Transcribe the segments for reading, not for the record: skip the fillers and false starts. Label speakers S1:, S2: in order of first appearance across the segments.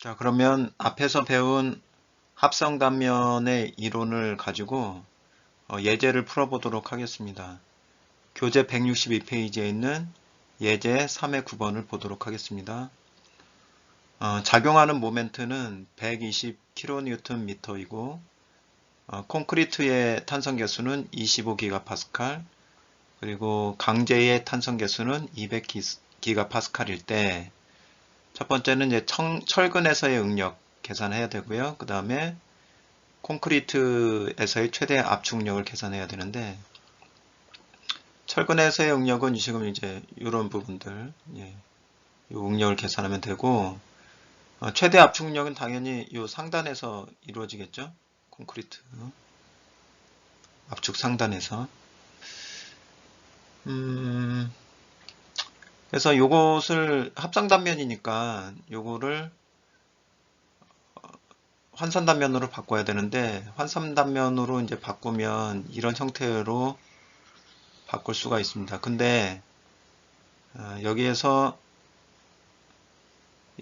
S1: 자, 그러면 앞에서 배운 합성 단면의 이론을 가지고 예제를 풀어보도록 하겠습니다. 교재 162페이지에 있는 예제 3의 9번을 보도록 하겠습니다. 작용하는 모멘트는 120kNm이고 콘크리트의 탄성 계수는 25GPa, 그리고 강제의 탄성 계수는 200GPa일 때 첫 번째는 이제 철근에서의 응력 계산해야 되고요. 그 다음에 콘크리트에서의 최대 압축력을 계산해야 되는데, 철근에서의 응력은 지금 이제 이런 부분들, 이 응력을 계산하면 되고, 최대 압축력은 당연히 이 상단에서 이루어지겠죠. 콘크리트 압축 상단에서. 그래서 요것을 합성 단면이니까 요거를 환산 단면으로 바꿔야 되는데, 환산 단면으로 이제 바꾸면 이런 형태로 바꿀 수가 있습니다. 근데 여기에서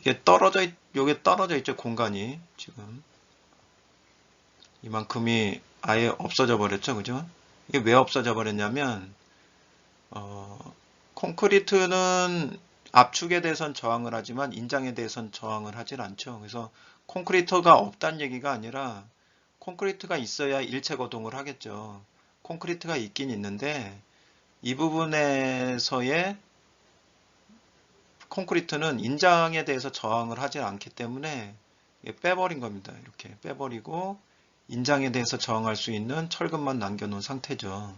S1: 요게 떨어져 있죠, 공간이. 지금 이만큼이 아예 없어져 버렸죠, 그죠? 이게 왜 없어져 버렸냐면, 콘크리트는 압축에 대해서는 저항을 하지만 인장에 대해서는 저항을 하질 않죠. 그래서 콘크리트가 없다는 얘기가 아니라 콘크리트가 있어야 일체 거동을 하겠죠. 콘크리트가 있긴 있는데 이 부분에서의 콘크리트는 인장에 대해서 저항을 하지 않기 때문에 빼버린 겁니다. 이렇게 빼버리고 인장에 대해서 저항할 수 있는 철근만 남겨놓은 상태죠.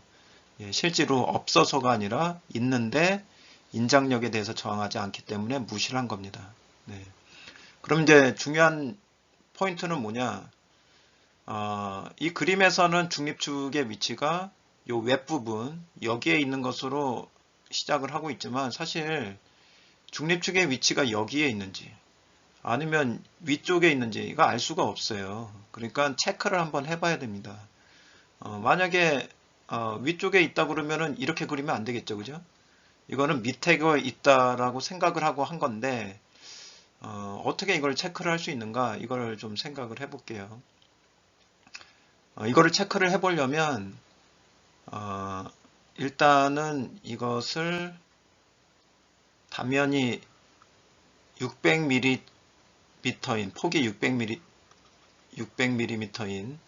S1: 실제로 없어서가 아니라 있는데 인장력에 대해서 저항하지 않기 때문에 무시를 한 겁니다. 네. 그럼 이제 중요한 포인트는 뭐냐? 이 그림에서는 중립축의 위치가 이 윗부분 여기에 있는 것으로 시작을 하고 있지만 사실 중립축의 위치가 여기에 있는지 아니면 위쪽에 있는지 이거 알 수가 없어요. 그러니까 체크를 한번 해봐야 됩니다. 만약에 위쪽에 있다 그러면은 이렇게 그리면 안 되겠죠, 그죠? 이거는 밑에 있다라고 생각을 하고 한 건데 어떻게 이걸 체크를 할 수 있는가 이걸 좀 생각을 해볼게요. 이거를 체크를 해보려면 일단은 이것을 단면이 600mm인 폭이 600mm인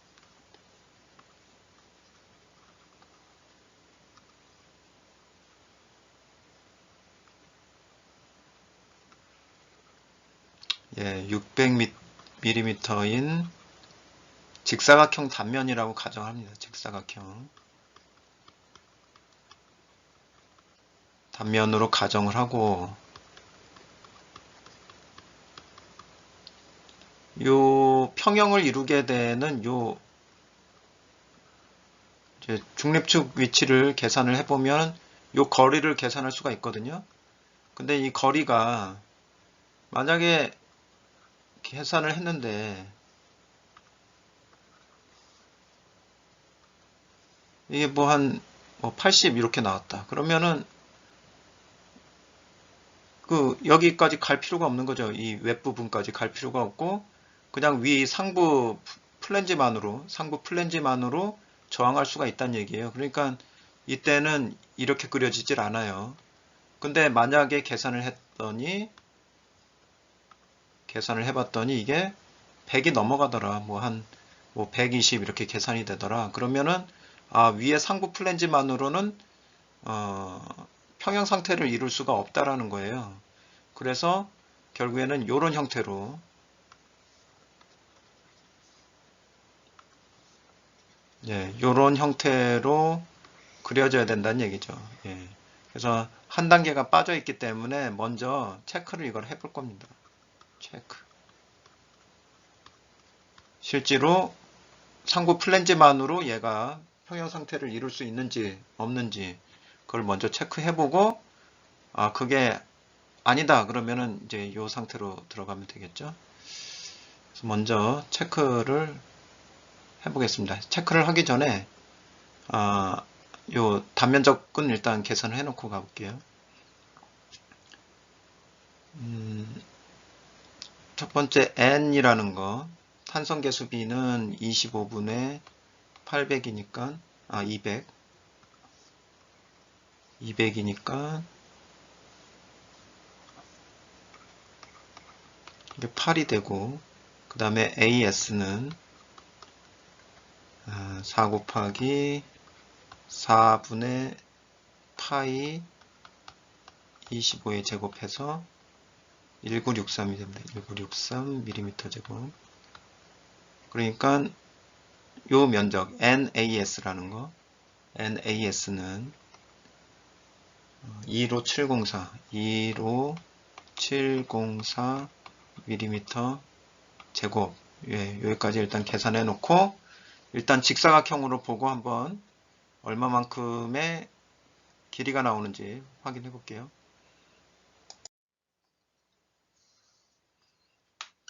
S1: 예, 600mm인 직사각형 단면이라고 가정합니다. 직사각형 단면으로 가정을 하고 요 평형을 이루게 되는 요 중립축 위치를 계산을 해보면 요 거리를 계산할 수가 있거든요. 근데 이 거리가 만약에 계산을 했는데 이게 뭐 한 80 이렇게 나왔다. 그러면은 그 여기까지 갈 필요가 없는 거죠. 이 윗부분까지 갈 필요가 없고 그냥 위 상부 플랜지만으로 저항할 수가 있다는 얘기예요. 그러니까 이때는 이렇게 그려지질 않아요. 근데 만약에 계산을 해봤더니 이게 100이 넘어가더라. 뭐 120 이렇게 계산이 되더라. 그러면은 위에 상부 플랜지만으로는 평형 상태를 이룰 수가 없다라는 거예요. 그래서 결국에는 이런 형태로 이런 형태로 그려져야 된다는 얘기죠. 그래서 한 단계가 빠져 있기 때문에 먼저 체크를 이걸 해볼 겁니다. 체크. 실제로 상부 플랜지만으로 얘가 평형 상태를 이룰 수 있는지 없는지 그걸 먼저 체크해보고 그게 아니다 그러면은 이제 이 상태로 들어가면 되겠죠. 그래서 먼저 체크를 해보겠습니다. 체크를 하기 전에 요 단면적은 일단 계산을 해놓고 가볼게요. 첫 번째 n이라는 거, 탄성계수 b는 25분의 800이니까 200이니까 이게 8이 되고, 그 다음에 as는 4 곱하기 4분의 파이 25에 제곱해서 1963이 됩니다. 1963mm 제곱. 그러니까 요 면적 NAS라는 거, NAS는 25704mm 제곱. 예, 여기까지 일단 계산해 놓고 일단 직사각형으로 보고 한번 얼마만큼의 길이가 나오는지 확인해 볼게요.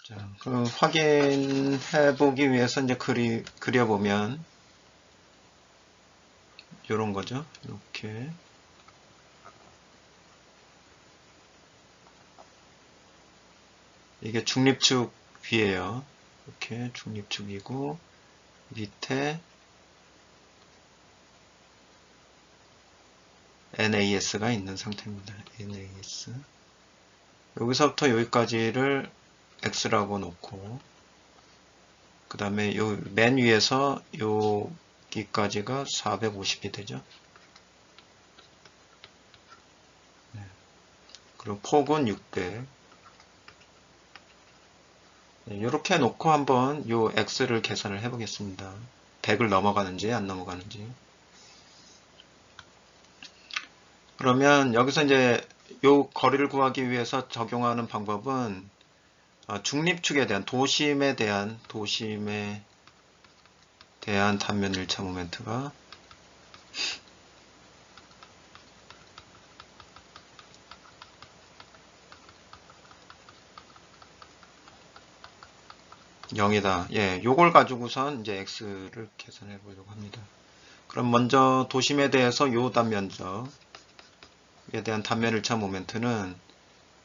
S1: 자, 그럼 확인해 보기 위해서 이제 그려보면 이런 거죠. 이렇게. 이게 중립축 위에요. 이렇게 중립축이고 밑에 NAS가 있는 상태입니다. NAS. 여기서부터 여기까지를 X라고 놓고 그 다음에 요 맨 위에서 여기까지가 450이 되죠. 네. 그리고 폭은 600. 네, 이렇게 놓고 한번 요 X를 계산을 해 보겠습니다. 100을 넘어가는지 안 넘어가는지. 그러면 여기서 이제 요 거리를 구하기 위해서 적용하는 방법은 중립축에 대한 도심에 대한 단면 1차 모멘트가 (0이다) 예, 요걸 가지고선 이제 x를 계산해 보려고 합니다. 그럼 먼저 도심에 대해서 요 단면적에 대한 단면 1차 모멘트는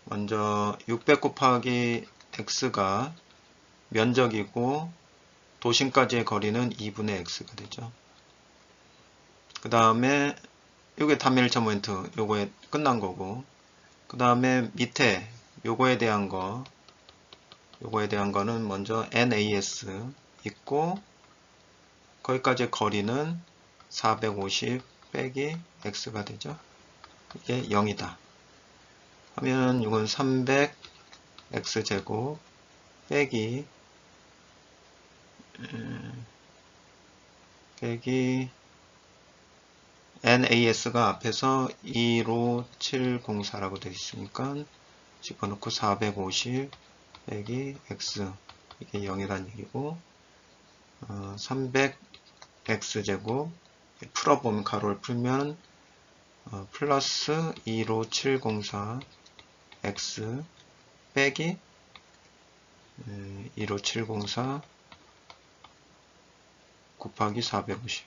S1: 먼저 600 곱하기 x가 면적이고 도심까지의 거리는 2분의 x가 되죠. 그 다음에 요게 단면 1차 모멘트 요거에 끝난 거고, 그 다음에 밑에 요거에 대한 거는 먼저 NAS 있고 거기까지 거리는 450 빼기 x가 되죠. 이게 0이다 하면 이건 300 x제곱 빼기 NAS가 앞에서 25704라고 되어 있으니까 집어넣고 450 빼기 x 이게 0이란 얘기고 300x제곱 풀어보면 가로를 풀면 플러스 25704 x 빼기 25704 곱하기 450.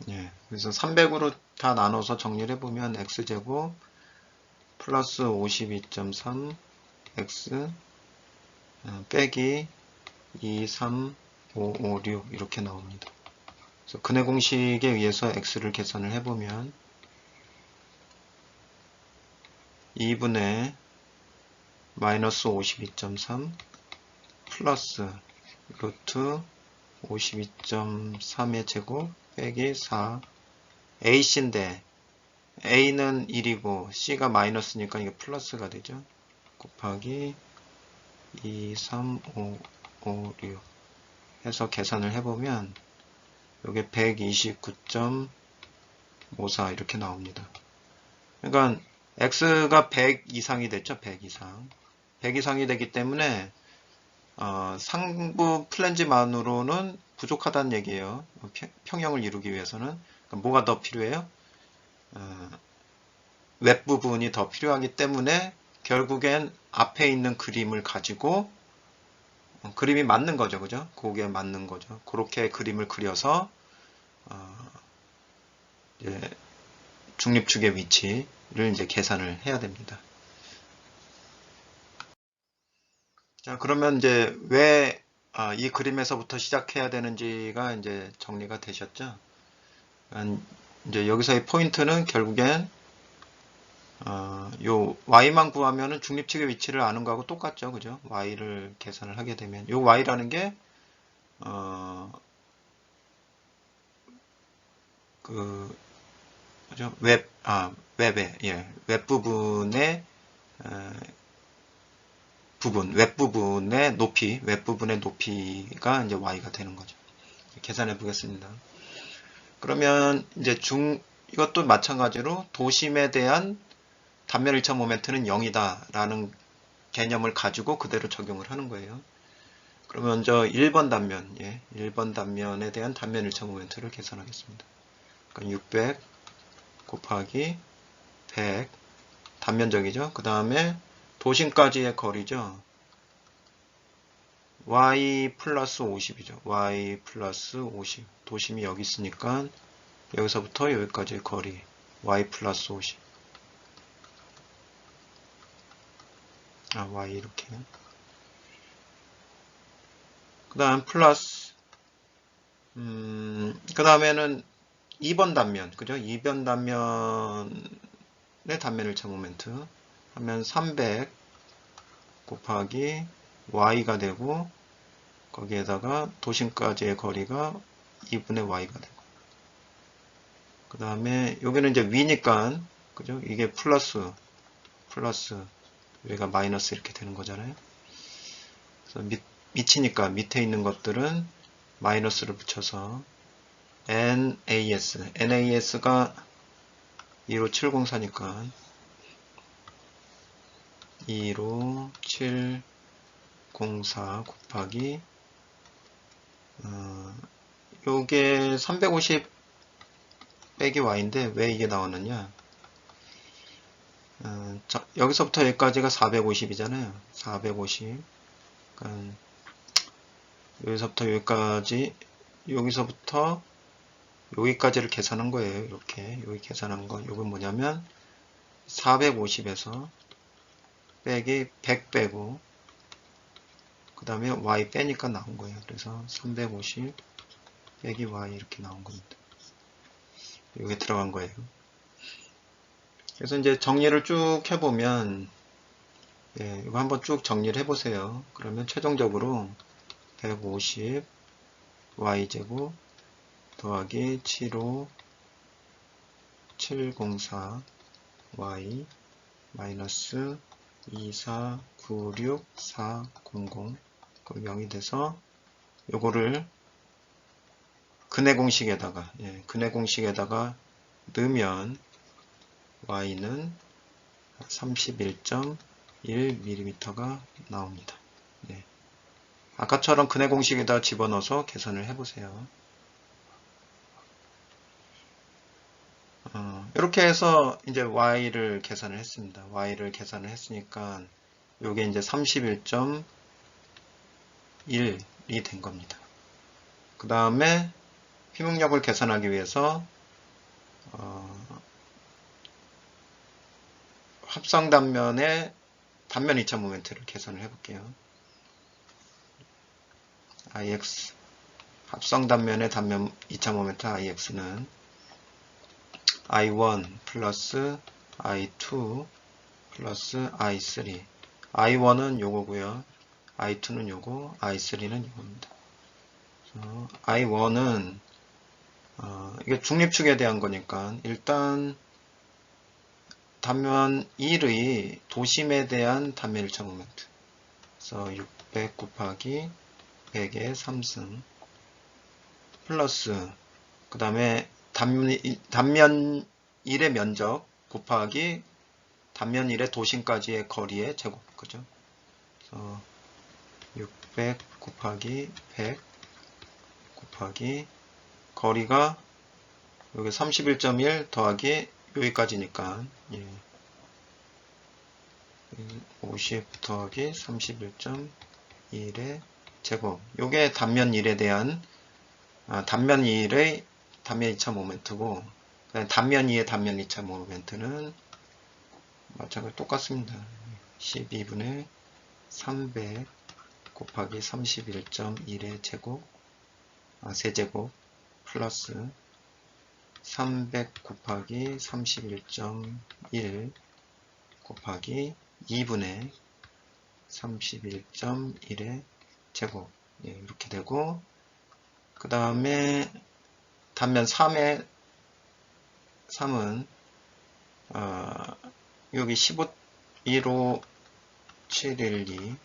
S1: 예, 그래서 300으로 다 나눠서 정리를 해보면 x제곱 플러스 52.3 x 빼기 23556 이렇게 나옵니다. 그래서 근해 공식에 의해서 x를 계산을 해보면 2분의 마이너스 52.3 플러스 루트 52.3의 제곱 빼기 4 A씨인데 A는 1이고 C가 마이너스니까 이게 플러스가 되죠. 곱하기 23556 해서 계산을 해보면 이게 129.54 이렇게 나옵니다. 그러니까 X가 100 이상이 됐죠. 100 이상. 100 이상이 되기 때문에 상부 플랜지만으로는 부족하다는 얘기예요. 평형을 이루기 위해서는. 그러니까 뭐가 더 필요해요? 웹 부분이 더 필요하기 때문에 결국엔 앞에 있는 그림을 가지고 그림이 맞는 거죠. 그죠? 거기에 맞는 거죠. 그렇게 그림을 그려서 이제 중립축의 위치를 이제 계산을 해야 됩니다. 자, 그러면 이제 왜 이 그림에서부터 시작해야 되는지가 이제 정리가 되셨죠? 이제 여기서의 포인트는 결국엔 요 y만 구하면은 중립축의 위치를 아는 거하고 똑같죠, 그죠? y를 계산을 하게 되면 요 y라는 게 그죠? 웹 부분의 웹 부분의 높이, 웹 부분의 높이가 이제 y가 되는 거죠. 계산해 보겠습니다. 그러면 이제 이것도 마찬가지로 도심에 대한 단면 1차 모멘트는 0이다 라는 개념을 가지고 그대로 적용을 하는 거예요. 그러면 먼저 1번 단면, 1번 단면에 대한 단면 1차 모멘트를 계산하겠습니다. 그러니까 600 곱하기 100 단면적이죠. 그 다음에 도심까지의 거리죠. y 플러스 50이죠. y 플러스 50. 도심이 여기 있으니까 여기서부터 여기까지의 거리 y 플러스 50. y 이렇게. 그 다음 플러스 그 다음에는 2번 단면, 그죠? 2번 단면의 단면 1차 모멘트 하면 300 곱하기 y가 되고 거기에다가 도심까지의 거리가 2분의 y가 되고 그 다음에 여기는 이제 위니까 그죠? 이게 플러스 여기가 마이너스 이렇게 되는 거잖아요. 그래서 밑이니까 밑에 있는 것들은 마이너스를 붙여서 NAS가 25704니까 25704 곱하기 요게 350 빼기 y인데 왜 이게 나왔느냐? 여기서부터 여기까지가 450이잖아요. 450. 그러니까 여기서부터 여기까지, 여기서부터 여기까지를 계산한 거예요. 이렇게 여기 계산한 거. 이건 뭐냐면 450에서 빼기 100 빼고 그 다음에 y 빼니까 나온 거예요. 그래서 350 빼기 y 이렇게 나온 겁니다. 여기 들어간 거예요. 그래서 이제 정리를 쭉 해보면 이거 한번 쭉 정리를 해보세요. 그러면 최종적으로 150 y제곱 더하기 75 704 y 마이너스 2496 400 그럼 0이 돼서 요거를 근해 공식에다가 넣으면 y는 31.1mm가 나옵니다. 아까처럼 근해 공식에다 집어넣어서 계산을 해보세요. 이렇게 해서 이제 y를 계산을 했습니다. y를 계산을 했으니까 요게 이제 31.1이 된 겁니다. 그 다음에 휘목력을 계산하기 위해서 합성 단면의 단면 2차 모멘트를 계산을 해볼게요. IX 합성 단면의 단면 2차 모멘트 IX는 I1 플러스 I2 플러스 I3 I1은 요거고요. I2는 요거, I3는 이겁니다. I1은 이게 중립축에 대한 거니까 일단 단면 1의 도심에 대한 단면 1차 모멘트. 그래서 600 곱하기 100의 3승 플러스 그 다음에 단면 1의 면적 곱하기 단면 1의 도심까지의 거리의 제곱. 그죠? 그래서 600 곱하기 100 곱하기 거리가 여기 31.1 더하기 여기까지니까 50 더하기 31.1의 제곱. 요게 단면 1에 대한 단면 1의 단면 2차 모멘트고, 단면 2의 단면 2차 모멘트는 마찬가지로 똑같습니다. 12분의 300 곱하기 31.1의 제곱, 세제곱 플러스 300 곱하기 31.1 곱하기 2분의 31.1의 제곱. 예, 이렇게 되고, 그 다음에 단면 3은 여기 15, 15712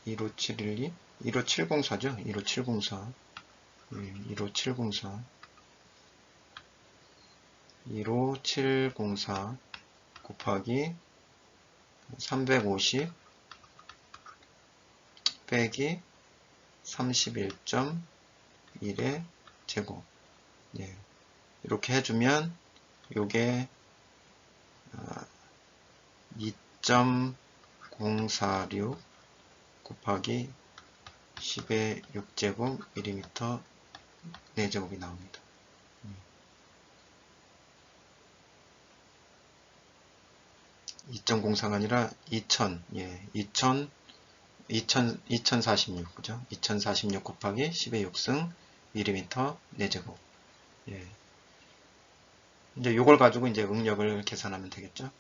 S1: 15712 15704죠. 15704 15704 15704 곱하기 350 빼기 31.1의 제곱. 예, 이렇게 해주면 요게 2.046 곱하기 10의 6제곱 mm 4제곱이 나옵니다. 2.04가 아니라 2000, 예, 2046, 그죠? 2046 곱하기 10의 6승 mm 4제곱. 예. 이제 요걸 가지고 이제 응력을 계산하면 되겠죠?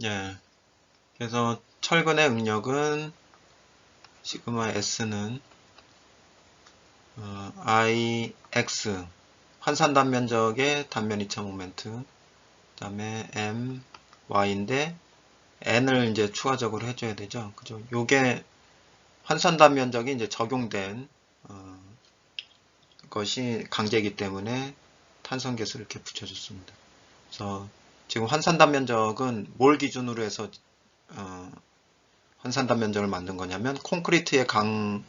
S1: 예. 그래서 철근의 응력은 시그마 S는 IX 환산 단면적의 단면 2차 모멘트, 그 다음에 M, Y인데 N을 이제 추가적으로 해줘야 되죠. 그죠? 요게 환산 단면적이 이제 적용된 것이 강제이기 때문에 탄성 계수를 이렇게 붙여줬습니다. 그래서 지금 환산 단면적은 뭘 기준으로 해서 환산 단면적을 만든 거냐면 콘크리트의 강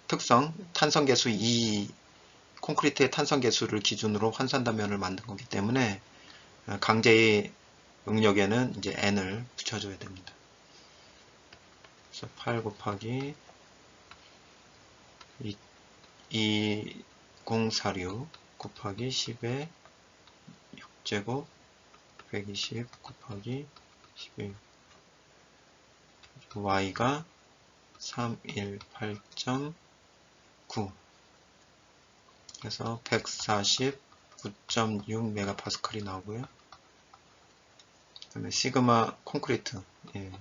S1: 특성 탄성 계수 2 콘크리트의 탄성 계수를 기준으로 환산 단면을 만든 거기 때문에 강제의 응력에는 이제 n을 붙여줘야 됩니다. 그래서 8 곱하기 2046 곱하기 10의 6제곱 120 곱하기 11 y가 318.9 그래서 149.6 메가파스칼이 나오고요. 그다음에 시그마 콘크리트, 예,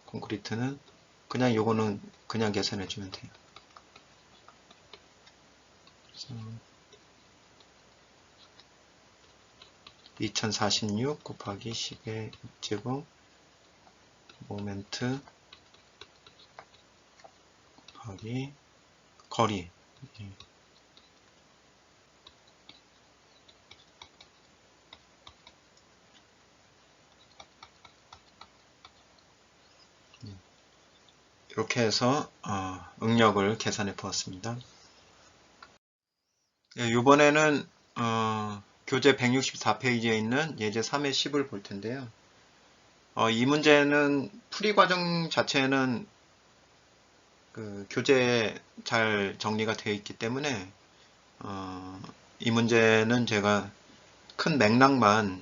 S1: 콘크리트는 그냥 요거는 그냥 계산해 주면 돼요. 2046 곱하기 10의 6제곱 모멘트 곱하기 거리, 예. 이렇게 해서 응력을 계산해 보았습니다. 예, 이번에는 교재 164페이지에 있는 예제 3의 10을 볼 텐데요. 이 문제는 풀이 과정 자체는 그 교재에 잘 정리가 되어 있기 때문에 이 문제는 제가 큰 맥락만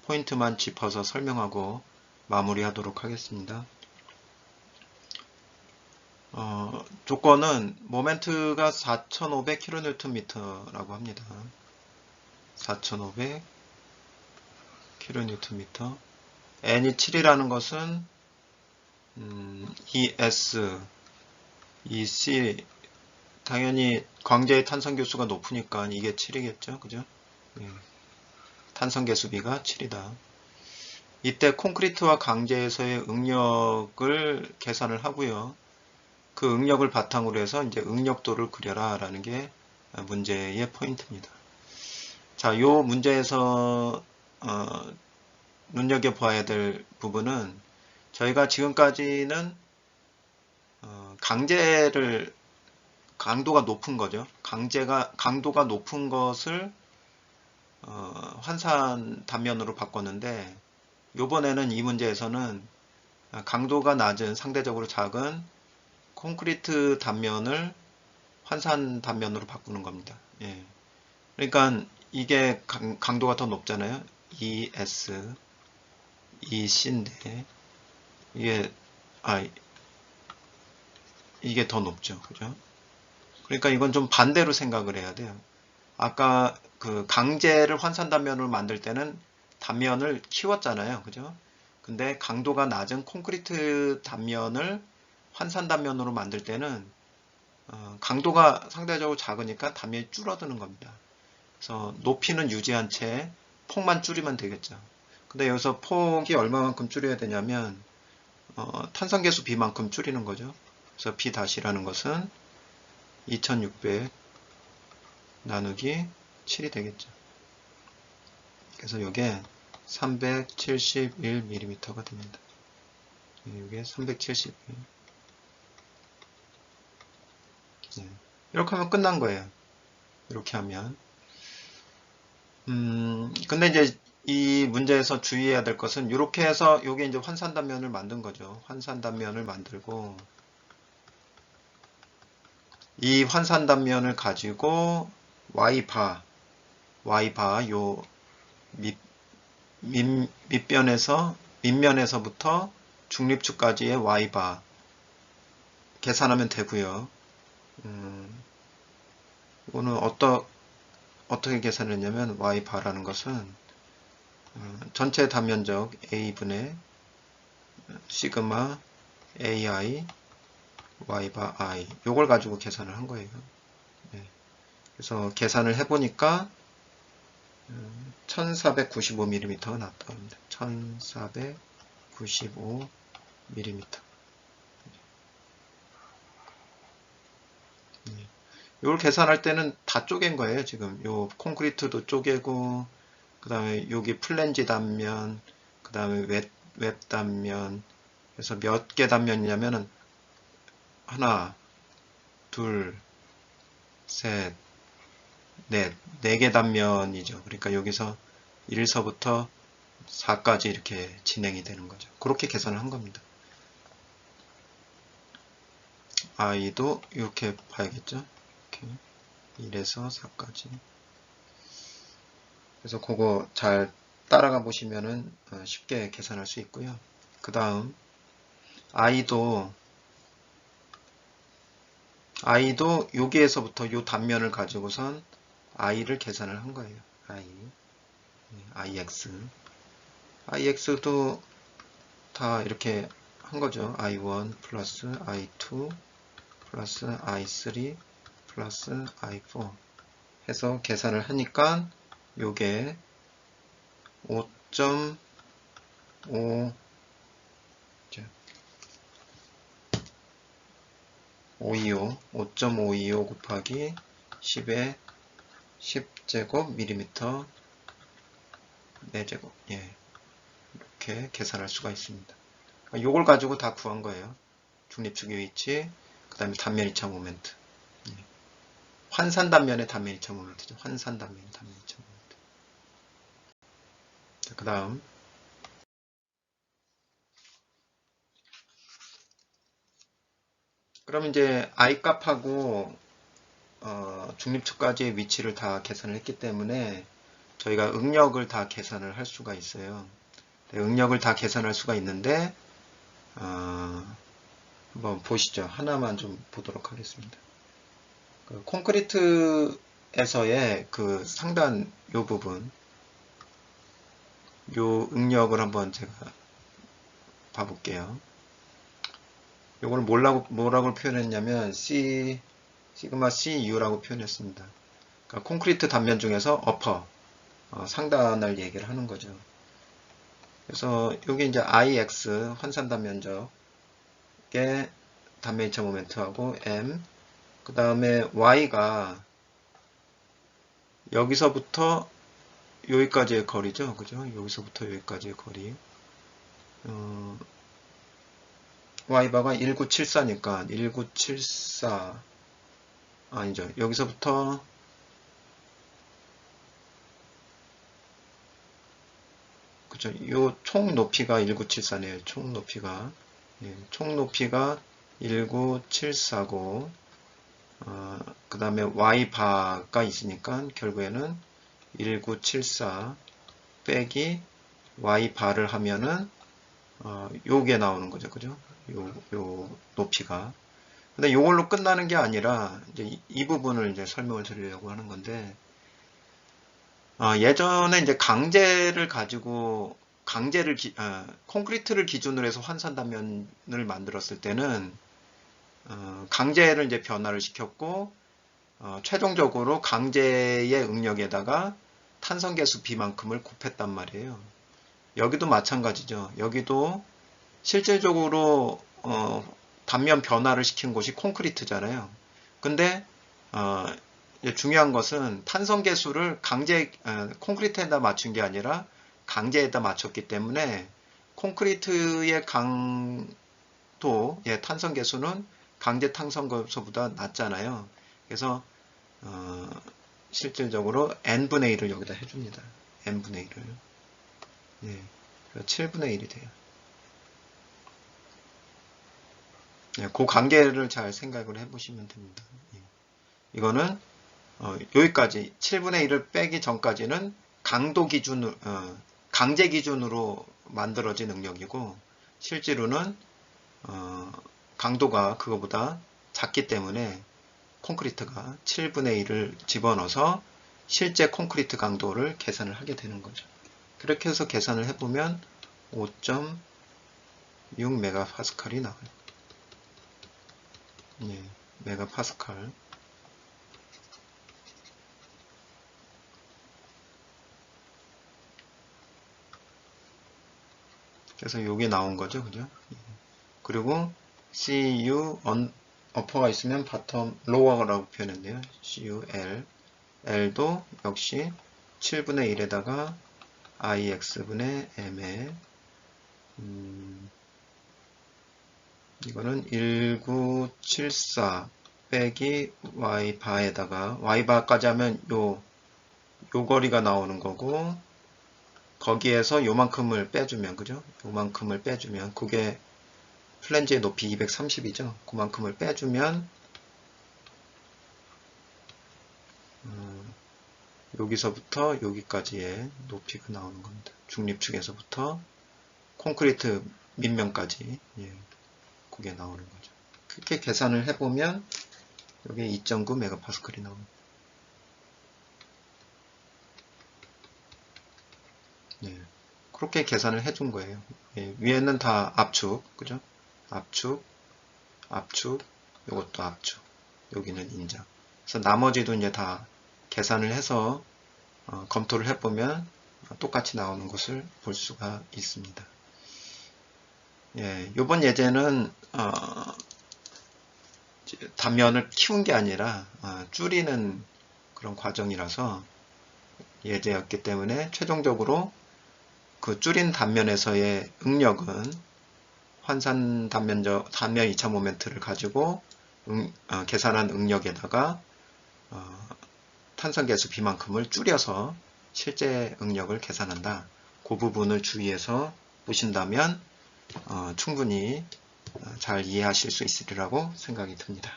S1: 포인트만 짚어서 설명하고 마무리하도록 하겠습니다. 조건은 모멘트가 4500kNm라고 합니다. 4500kNm. n이 7이라는 것은 ES, EC 당연히 광재의 탄성계수가 높으니까 이게 7이겠죠, 그죠? 예. 탄성계수비가 7이다. 이때 콘크리트와 강제에서의 응력을 계산을 하고요. 그 응력을 바탕으로 해서 이제 응력도를 그려라 라는 게 문제의 포인트입니다. 자, 요 문제에서 눈여겨봐야 될 부분은 저희가 지금까지는 강도가 높은 거죠. 강도가 높은 것을 환산 단면으로 바꿨는데 요번에는 이 문제에서는 강도가 낮은 상대적으로 작은 콘크리트 단면을 환산 단면으로 바꾸는 겁니다. 예. 그러니까 이게 강도가 더 높잖아요. ES, EC인데 이게 이게 더 높죠. 그죠? 그러니까 이건 좀 반대로 생각을 해야 돼요. 아까 그 강제를 환산 단면으로 만들 때는 단면을 키웠잖아요. 그죠? 근데 강도가 낮은 콘크리트 단면을 환산 단면으로 만들 때는 강도가 상대적으로 작으니까 단면이 줄어드는 겁니다. 그래서 높이는 유지한 채 폭만 줄이면 되겠죠. 근데 여기서 폭이 얼마만큼 줄여야 되냐면 탄성계수 B만큼 줄이는 거죠. 그래서 B-라는 것은 2600 나누기 7이 되겠죠. 그래서 이게 371mm가 됩니다. 이게 371. 네. 이렇게 하면 끝난 거예요. 이렇게 하면. 근데 이제 이 문제에서 주의해야 될 것은 이렇게 해서 이게 이제 환산 단면을 만든 거죠. 환산 단면을 만들고 이 환산 단면을 가지고 Y바 요 밑면에서부터 중립축까지의 Y바 계산하면 되고요. 이거는 어떻게 계산했냐면 Y바라는 것은 전체 단면적 A분의 시그마 AI Y바 I 요걸 가지고 계산을 한 거예요. 네. 그래서 계산을 해보니까 1495mm가 나왔다고 합니다. 1495mm. 이걸 계산할 때는 다 쪼갠 거예요. 지금 요 콘크리트도 쪼개고 그 다음에 여기 플랜지 단면 그 다음에 웹 단면 그래서 몇 개 단면이냐면은 하나 둘 셋 넷 네 개 단면이죠. 그러니까 여기서 1서부터 4까지 이렇게 진행이 되는 거죠. 그렇게 계산을 한 겁니다. i도 이렇게 봐야겠죠. 이렇게 1에서 4까지. 그래서 그거 잘 따라가 보시면은 쉽게 계산할 수 있고요. 그 다음 i도 여기에서부터 요 단면을 가지고선 i를 계산을 한 거예요. ix도 다 이렇게 한 거죠. i1 플러스 i2 플러스 i3 플러스 i4 해서 계산을 하니까 요게 5.5 5.525 곱하기 10의 10제곱 밀리미터 4제곱 예. 이렇게 계산할 수가 있습니다. 요걸 가지고 다 구한 거예요. 중립축의 위치, 그 다음에 단면 이차 모멘트. 예. 환산 단면의 단면 이차 모멘트죠. 환산 단면의 단면 이차 모멘트. 그 다음 그럼 이제 I 값하고 중립축까지의 위치를 다 계산을 했기 때문에 저희가 응력을 다 계산을 할 수가 있어요. 응력을 다 계산할 수가 있는데 한번 보시죠. 하나만 좀 보도록 하겠습니다. 그 콘크리트에서의 그 상단 요 부분 요 응력을 한번 제가 봐볼게요. 요걸 뭐라고 표현했냐면 시그마 CU라고 표현했습니다. 그러니까 콘크리트 단면 중에서 어퍼 상단을 얘기를 하는 거죠. 그래서 여기 이제 IX 환산 단면적의 단면 이차 모멘트하고 M 그 다음에 Y가 여기서부터 여기까지의 거리죠. 그죠? 여기서부터 여기까지의 거리. Y바가 1974니까 1974 아니죠. 여기서부터 그죠? 요 총 높이가 1974네요. 총 높이가. 예, 총 높이가 1974고, 그 다음에 Y바가 있으니까 결국에는 1974 빼기 Y바를 하면은, 요게 나오는 거죠. 그죠? 요 높이가. 근데 요걸로 끝나는 게 아니라, 이제 이 부분을 이제 설명을 드리려고 하는 건데, 예전에 이제 강제를 가지고 콘크리트를 기준으로 해서 환산 단면을 만들었을 때는 강제를 이제 변화를 시켰고 최종적으로 강제의 응력에다가 탄성계수 B만큼을 곱했단 말이에요. 여기도 마찬가지죠. 여기도 실질적으로 단면 변화를 시킨 곳이 콘크리트잖아요. 근데 중요한 것은 탄성계수를 콘크리트에다 맞춘 게 아니라 강제에다 맞췄기 때문에 콘크리트의 강도의 탄성계수는 강제 탄성계수보다 낮잖아요. 그래서 실질적으로 n분의 1을 여기다 해줍니다. n분의 1을. 예, 7분의 1이 돼요. 예, 그 관계를 잘 생각을 해보시면 됩니다. 예. 이거는 여기까지 7분의 1을 빼기 전까지는 강제 기준으로 만들어진 능력이고 실제로는 강도가 그거보다 작기 때문에 콘크리트가 7분의 1을 집어넣어서 실제 콘크리트 강도를 계산을 하게 되는 거죠. 그렇게 해서 계산을 해보면 5.6메가파스칼이 나와요. 예, 메가파스칼. 그래서 요게 나온 거죠. 그죠? 그리고 CU 어퍼가 있으면 바텀 로어라고 표현했네요. CUL. L도 역시 7분의 1에다가 IX분의 M에 이거는 1974 빼기 Y바에다가 Y바까지 하면 요 거리가 나오는 거고 거기에서 요만큼을 빼주면 그죠? 요만큼을 빼주면 그게 플랜지의 높이 230이죠. 그만큼을 빼주면 여기서부터 여기까지의 높이가 나오는 겁니다. 중립축에서부터 콘크리트 밑면까지 그게 나오는 거죠. 그렇게 계산을 해보면 여기 2.9 메가파스칼이 나옵니다. 예, 그렇게 계산을 해준 거예요. 예, 위에는 다 압축, 그죠? 압축, 요것도 압축, 여기는 인장. 그래서 나머지도 이제 다 계산을 해서 검토를 해보면 똑같이 나오는 것을 볼 수가 있습니다. 예, 이번 예제는 단면을 키운 게 아니라 줄이는 그런 과정이라서 예제였기 때문에 최종적으로 그 줄인 단면에서의 응력은 환산 단면 2차 모멘트를 가지고 계산한 응력에다가 탄성계수 B만큼을 줄여서 실제 응력을 계산한다. 그 부분을 주의해서 보신다면 충분히 잘 이해하실 수 있으리라고 생각이 듭니다.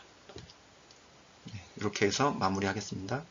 S1: 이렇게 해서 마무리하겠습니다.